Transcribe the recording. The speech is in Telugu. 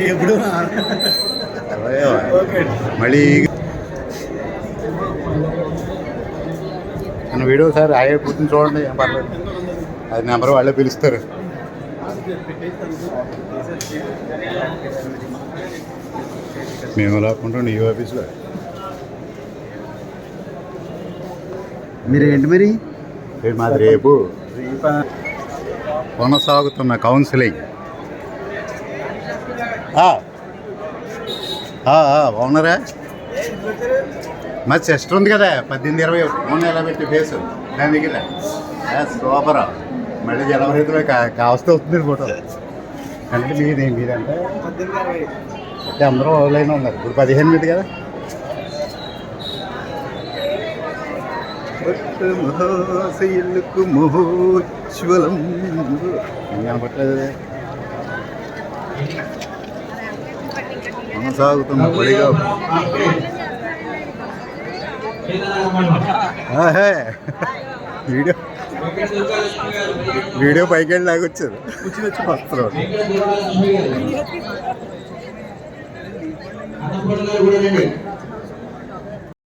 ఎప్పుడు మళ్ళీ మన వీడియో సార్ ఆయే కూర్చొని చూడండి, ఏం పర్లేదు. అది నెంబర్ వాళ్ళే పిలుస్తారు. మేము లాక్కుంటాం ఈ ఆఫీస్లో. మీరేంటి మరి మాది రేపు కొనసాగుతున్న కౌన్సిలింగ్. బాగున్నారా? మరి సిస్టర్ ఉంది కదా 18-20 మొన్న ఎలా పెట్టి ఫేసు దాని దగ్గర సూపర్. మళ్ళీ జనవరిలో కావస్తే వస్తుంది ఫోటో. అంటే మీరంటే అందరూ ఆన్లైన్ ఉన్నారు. ఇప్పుడు 15 మీద కదా. మహాశైలకు మహోజ్వలం కనపట్లేదు. కొనసాగుతున్న పొడిగా వీడియో పైకి వెళ్ళి లాగొచ్చారు. వస్తారు